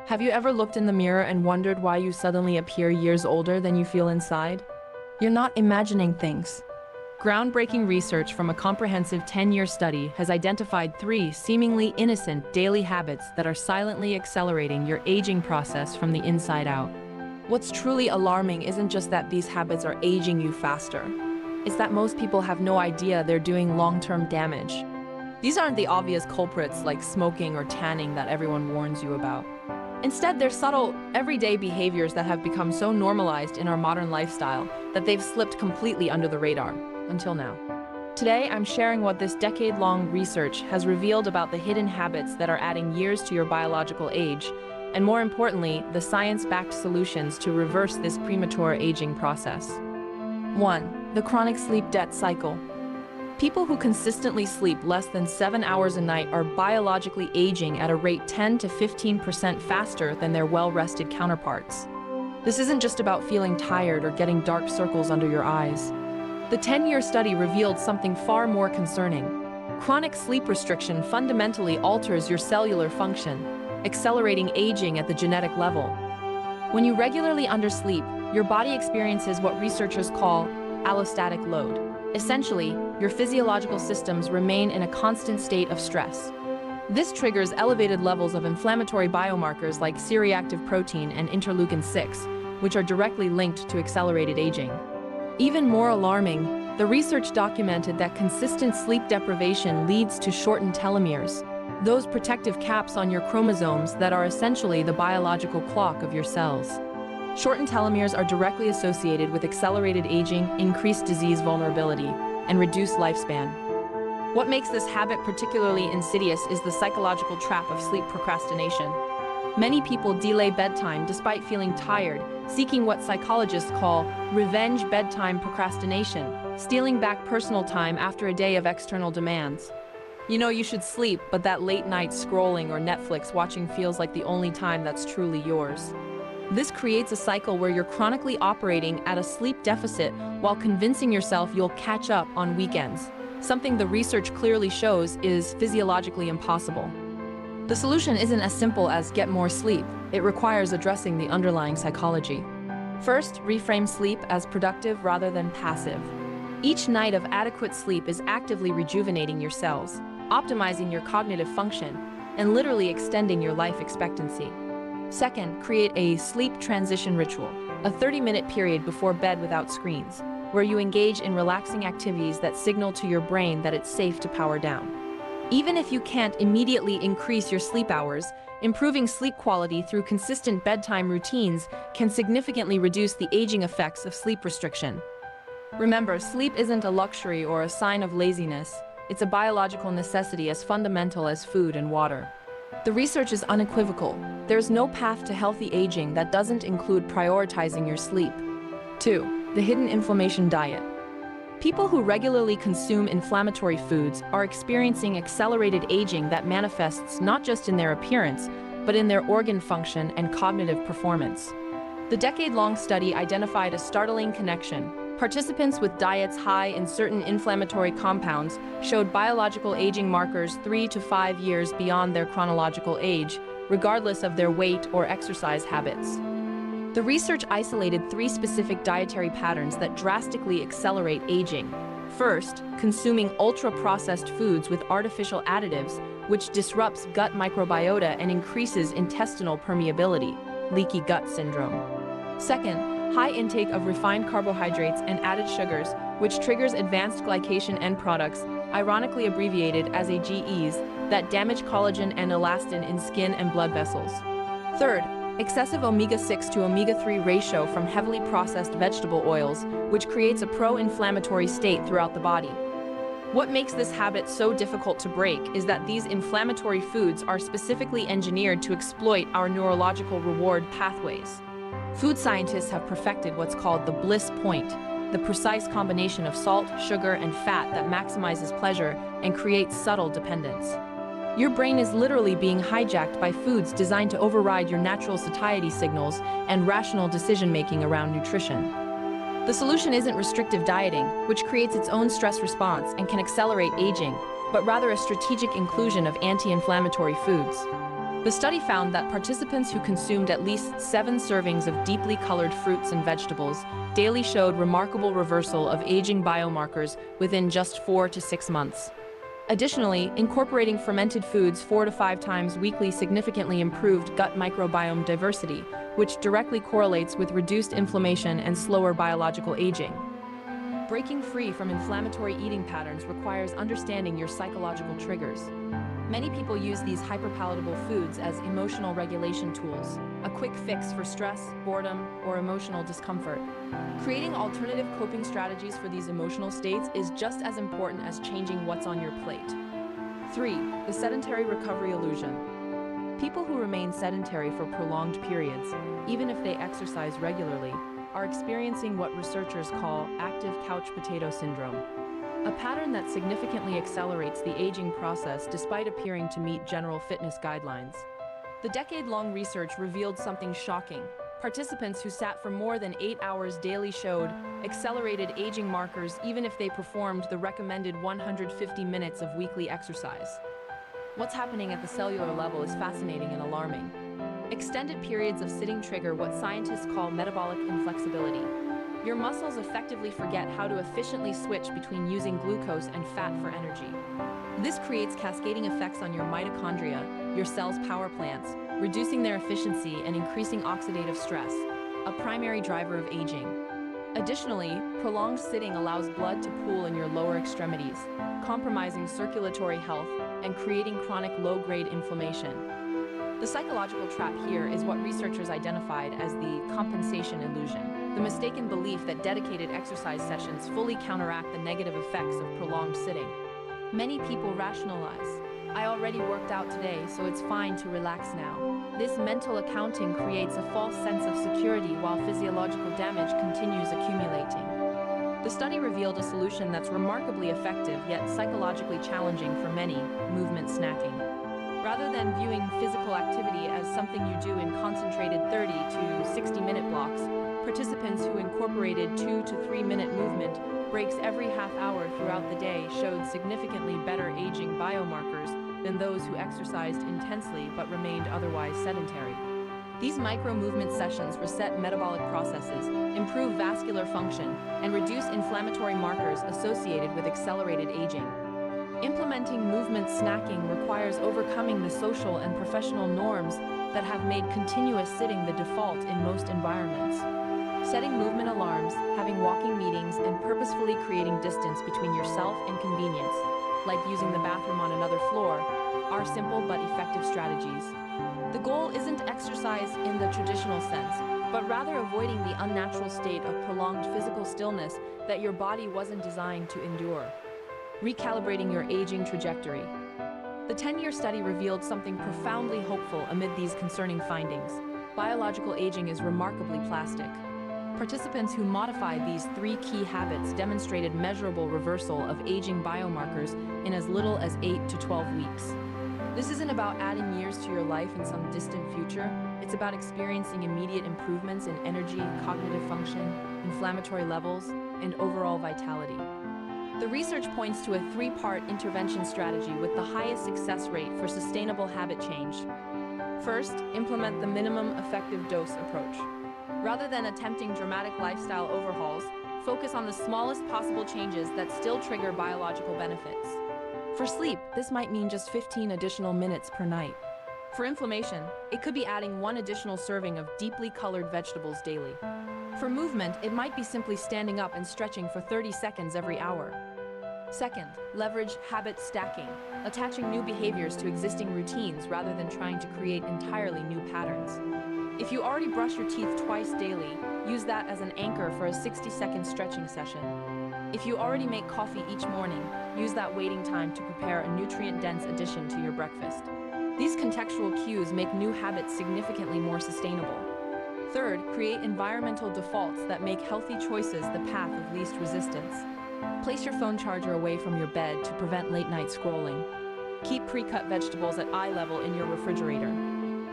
Have you ever looked in the mirror and wondered why you suddenly appear years older than you feel inside? You're not imagining things. Groundbreaking research from a comprehensive 10-year study has identified 3 seemingly innocent daily habits that are silently accelerating your aging process from the inside out. What's truly alarming isn't just that these habits are aging you faster. It's that most people have no idea they're doing long-term damage. These aren't the obvious culprits like smoking or tanning that everyone warns you about. Instead, they're subtle, everyday behaviors that have become so normalized in our modern lifestyle that they've slipped completely under the radar, until now. Today, I'm sharing what this decade-long research has revealed about the hidden habits that are adding years to your biological age, and more importantly, the science-backed solutions to reverse this premature aging process. 1. The chronic sleep debt cycle. People who consistently sleep less than 7 hours a night are biologically aging at a rate 10 to 15% faster than their well-rested counterparts. This isn't just about feeling tired or getting dark circles under your eyes. The 10-year study revealed something far more concerning. Chronic sleep restriction fundamentally alters your cellular function, accelerating aging at the genetic level. When you regularly undersleep, your body experiences what researchers call allostatic load. Essentially, your physiological systems remain in a constant state of stress. This triggers elevated levels of inflammatory biomarkers like C-reactive protein and interleukin-6, which are directly linked to accelerated aging. Even more alarming, the research documented that consistent sleep deprivation leads to shortened telomeres, those protective caps on your chromosomes that are essentially the biological clock of your cells. Shortened telomeres are directly associated with accelerated aging, increased disease vulnerability, and reduced lifespan. What makes this habit particularly insidious is the psychological trap of sleep procrastination. Many people delay bedtime despite feeling tired, seeking what psychologists call revenge bedtime procrastination, stealing back personal time after a day of external demands. You know you should sleep, but that late night scrolling or Netflix watching feels like the only time that's truly yours. This creates a cycle where you're chronically operating at a sleep deficit while convincing yourself you'll catch up on weekends, something the research clearly shows is physiologically impossible. The solution isn't as simple as get more sleep. It requires addressing the underlying psychology. First, reframe sleep as productive rather than passive. Each night of adequate sleep is actively rejuvenating your cells, optimizing your cognitive function, and literally extending your life expectancy. Second, create a sleep transition ritual, a 30-minute period before bed without screens, where you engage in relaxing activities that signal to your brain that it's safe to power down. Even if you can't immediately increase your sleep hours, improving sleep quality through consistent bedtime routines can significantly reduce the aging effects of sleep restriction. Remember, sleep isn't a luxury or a sign of laziness. It's a biological necessity as fundamental as food and water. The research is unequivocal. There's no path to healthy aging that doesn't include prioritizing your sleep. 2. The hidden inflammation diet. People who regularly consume inflammatory foods are experiencing accelerated aging that manifests not just in their appearance, but in their organ function and cognitive performance. The decade-long study identified a startling connection. Participants with diets high in certain inflammatory compounds showed biological aging markers 3 to 5 years beyond their chronological age, regardless of their weight or exercise habits. The research isolated 3 specific dietary patterns that drastically accelerate aging. First, consuming ultra-processed foods with artificial additives, which disrupts gut microbiota and increases intestinal permeability, leaky gut syndrome. Second, high intake of refined carbohydrates and added sugars, which triggers advanced glycation end products, ironically abbreviated as AGEs, that damage collagen and elastin in skin and blood vessels. Third, excessive omega-6 to omega-3 ratio from heavily processed vegetable oils, which creates a pro-inflammatory state throughout the body. What makes this habit so difficult to break is that these inflammatory foods are specifically engineered to exploit our neurological reward pathways. Food scientists have perfected what's called the bliss point, the precise combination of salt, sugar, and fat that maximizes pleasure and creates subtle dependence. Your brain is literally being hijacked by foods designed to override your natural satiety signals and rational decision-making around nutrition. The solution isn't restrictive dieting, which creates its own stress response and can accelerate aging, but rather a strategic inclusion of anti-inflammatory foods. The study found that participants who consumed at least 7 servings of deeply colored fruits and vegetables daily showed remarkable reversal of aging biomarkers within just 4 to 6 months. Additionally, incorporating fermented foods 4 to 5 times weekly significantly improved gut microbiome diversity, which directly correlates with reduced inflammation and slower biological aging. Breaking free from inflammatory eating patterns requires understanding your psychological triggers. Many people use these hyperpalatable foods as emotional regulation tools, a quick fix for stress, boredom, or emotional discomfort. Creating alternative coping strategies for these emotional states is just as important as changing what's on your plate. 3. The sedentary recovery illusion. People who remain sedentary for prolonged periods, even if they exercise regularly, are experiencing what researchers call active couch potato syndrome, a pattern that significantly accelerates the aging process despite appearing to meet general fitness guidelines. The decade-long research revealed something shocking. Participants who sat for more than 8 hours daily showed accelerated aging markers even if they performed the recommended 150 minutes of weekly exercise. What's happening at the cellular level is fascinating and alarming. Extended periods of sitting trigger what scientists call metabolic inflexibility. Your muscles effectively forget how to efficiently switch between using glucose and fat for energy. This creates cascading effects on your mitochondria, your cell's power plants, reducing their efficiency and increasing oxidative stress, a primary driver of aging. Additionally, prolonged sitting allows blood to pool in your lower extremities, compromising circulatory health and creating chronic low-grade inflammation. The psychological trap here is what researchers identified as the compensation illusion, the mistaken belief that dedicated exercise sessions fully counteract the negative effects of prolonged sitting. Many people rationalize, "I already worked out today, so it's fine to relax now." This mental accounting creates a false sense of security while physiological damage continues accumulating. The study revealed a solution that's remarkably effective yet psychologically challenging for many: movement snacking. Rather than viewing physical activity as something you do in concentrated 30 to 60-minute blocks, participants who incorporated 2 to 3-minute movement breaks every half hour throughout the day showed significantly better aging biomarkers than those who exercised intensely but remained otherwise sedentary. These micro-movement sessions reset metabolic processes, improve vascular function, and reduce inflammatory markers associated with accelerated aging. Implementing movement snacking requires overcoming the social and professional norms that have made continuous sitting the default in most environments. Setting movement alarms, having walking meetings, and purposefully creating distance between yourself and convenience, like using the bathroom on another floor, are simple but effective strategies. The goal isn't exercise in the traditional sense, but rather avoiding the unnatural state of prolonged physical stillness that your body wasn't designed to endure. Recalibrating your aging trajectory. The 10-year study revealed something profoundly hopeful amid these concerning findings. Biological aging is remarkably plastic. Participants who modified these 3 key habits demonstrated measurable reversal of aging biomarkers in as little as 8 to 12 weeks. This isn't about adding years to your life in some distant future. It's about experiencing immediate improvements in energy, cognitive function, inflammatory levels, and overall vitality. The research points to a 3-part intervention strategy with the highest success rate for sustainable habit change. First, implement the minimum effective dose approach. Rather than attempting dramatic lifestyle overhauls, focus on the smallest possible changes that still trigger biological benefits. For sleep, this might mean just 15 additional minutes per night. For inflammation, it could be adding 1 additional serving of deeply colored vegetables daily. For movement, it might be simply standing up and stretching for 30 seconds every hour. Second, leverage habit stacking, attaching new behaviors to existing routines rather than trying to create entirely new patterns. If you already brush your teeth twice daily, use that as an anchor for a 60-second stretching session. If you already make coffee each morning, use that waiting time to prepare a nutrient-dense addition to your breakfast. These contextual cues make new habits significantly more sustainable. Third, create environmental defaults that make healthy choices the path of least resistance. Place your phone charger away from your bed to prevent late-night scrolling. Keep pre-cut vegetables at eye level in your refrigerator.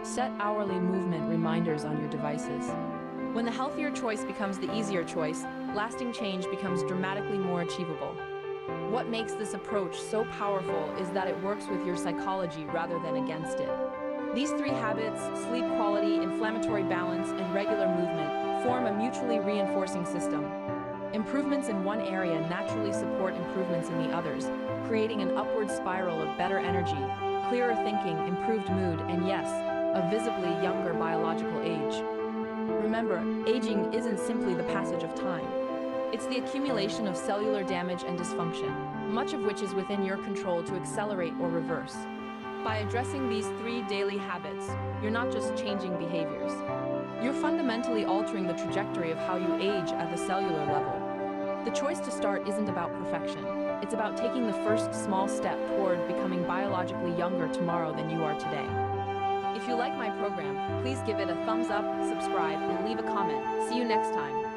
Set hourly movement reminders on your devices. When the healthier choice becomes the easier choice, lasting change becomes dramatically more achievable. What makes this approach so powerful is that it works with your psychology rather than against it. These three habits, sleep quality, inflammatory balance, and regular movement, form a mutually reinforcing system. Improvements in one area naturally support improvements in the others, creating an upward spiral of better energy, clearer thinking, improved mood, and yes, a visibly younger biological age. Remember, aging isn't simply the passage of time. It's the accumulation of cellular damage and dysfunction, much of which is within your control to accelerate or reverse. By addressing these three daily habits, you're not just changing behaviors. You're fundamentally altering the trajectory of how you age at the cellular level. The choice to start isn't about perfection. It's about taking the first small step toward becoming biologically younger tomorrow than you are today. If you like my program, please give it a thumbs up, subscribe, and leave a comment. See you next time.